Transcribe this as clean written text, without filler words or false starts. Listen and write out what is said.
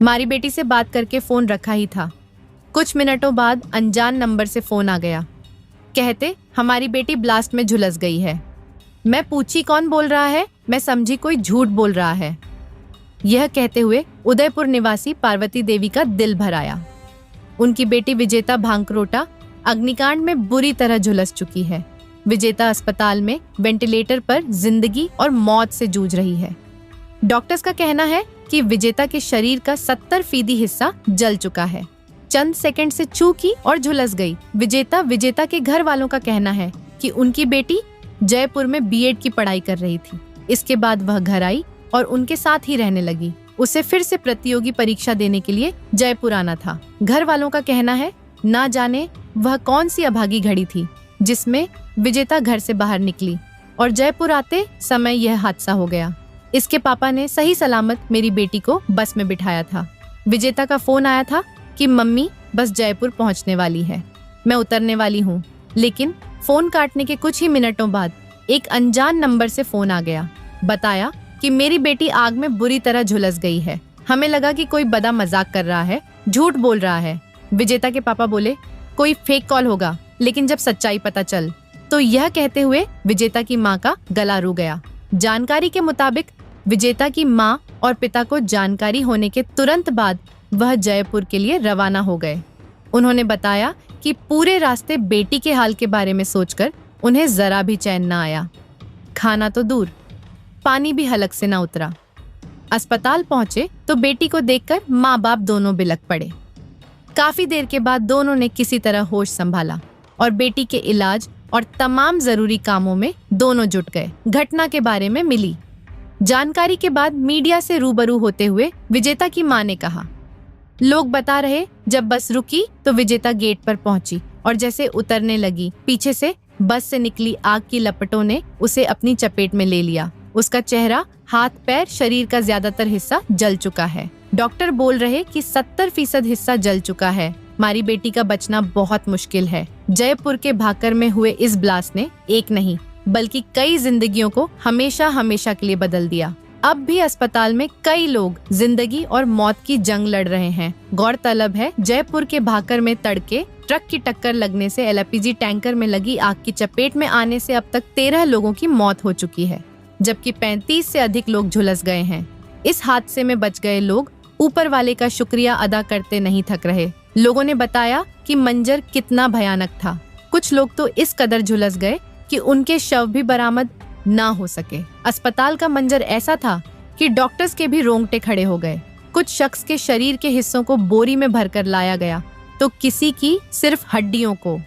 मारी बेटी से बात करके फोन रखा ही था। कुछ मिनटों बाद अनजान नंबर से फोन आ गया। कहते हमारी बेटी ब्लास्ट में झुलस गई है। मैं पूछी कौन बोल रहा है, मैं समझी कोई झूठ बोल रहा है। यह कहते हुए उदयपुर निवासी पार्वती देवी का दिल भर आया। उनकी बेटी विजेता भांकरोटा अग्निकांड में बुरी तरह झुलस चुकी है। विजेता अस्पताल में वेंटिलेटर पर जिंदगी और मौत से जूझ रही है। डॉक्टर्स का कहना है कि विजेता के शरीर का 70% हिस्सा जल चुका है। चंद सेकंड से चूकी और झुलस गई। विजेता के घर वालों का कहना है कि उनकी बेटी जयपुर में बीएड की पढ़ाई कर रही थी। इसके बाद वह घर आई और उनके साथ ही रहने लगी। उसे फिर से प्रतियोगी परीक्षा देने के लिए जयपुर आना था। घर वालों का कहना है ना जाने वह कौन सी अभागी घड़ी थी जिसमें विजेता घर से बाहर निकली और जयपुर आते समय यह हादसा हो गया। इसके पापा ने सही सलामत मेरी बेटी को बस में बिठाया था। विजेता का फोन आया था कि मम्मी बस जयपुर पहुंचने वाली है, मैं उतरने वाली हूँ। लेकिन फोन काटने के कुछ ही मिनटों बाद एक अनजान नंबर से फोन आ गया। बताया कि मेरी बेटी आग में बुरी तरह झुलस गई है। हमें लगा कि कोई बड़ा मजाक कर रहा है, झूठ बोल रहा है। विजेता के पापा बोले कोई फेक कॉल होगा, लेकिन जब सच्चाई पता चल तो यह कहते हुए विजेता की मां का गला रू गया। जानकारी के मुताबिक विजेता की मां और पिता को जानकारी होने के तुरंत बाद वह जयपुर के लिए रवाना हो गए। उन्होंने बताया कि पूरे रास्ते बेटी के हाल के बारे में सोचकर उन्हें जरा भी चैन न आया। खाना तो दूर, पानी भी हलक से न उतरा। अस्पताल पहुंचे तो बेटी को देखकर माँ बाप दोनों बिलक पड़े। काफी देर के बाद दोनों ने किसी तरह होश संभाला और बेटी के इलाज और तमाम जरूरी कामों में दोनों जुट गए। घटना के बारे में मिली जानकारी के बाद मीडिया से रूबरू होते हुए विजेता की मां ने कहा, लोग बता रहे जब बस रुकी तो विजेता गेट पर पहुंची और जैसे उतरने लगी पीछे से बस से निकली आग की लपटों ने उसे अपनी चपेट में ले लिया। उसका चेहरा, हाथ पैर, शरीर का ज्यादातर हिस्सा जल चुका है। डॉक्टर बोल रहे कि 70% हिस्सा जल चुका है। हमारी बेटी का बचना बहुत मुश्किल है। जयपुर के भाकर में हुए इस ब्लास्ट ने एक नहीं बल्कि कई जिंदगियों को हमेशा हमेशा के लिए बदल दिया। अब भी अस्पताल में कई लोग जिंदगी और मौत की जंग लड़ रहे हैं। गौरतलब है जयपुर के भाकर में तड़के ट्रक की टक्कर लगने से एलपीजी टैंकर में लगी आग की चपेट में आने से अब तक 13 लोगों की मौत हो चुकी है, जबकि 35 से अधिक लोग झुलस गए हैं। इस हादसे में बच गए लोग ऊपर वाले का शुक्रिया अदा करते नहीं थक रहे। लोगों ने बताया कि मंजर कितना भयानक था। कुछ लोग तो इस कदर झुलस गए कि उनके शव भी बरामद ना हो सके। अस्पताल का मंजर ऐसा था कि डॉक्टर्स के भी रोंगटे खड़े हो गए। कुछ शख्स के शरीर के हिस्सों को बोरी में भरकर लाया गया तो किसी की सिर्फ हड्डियों को।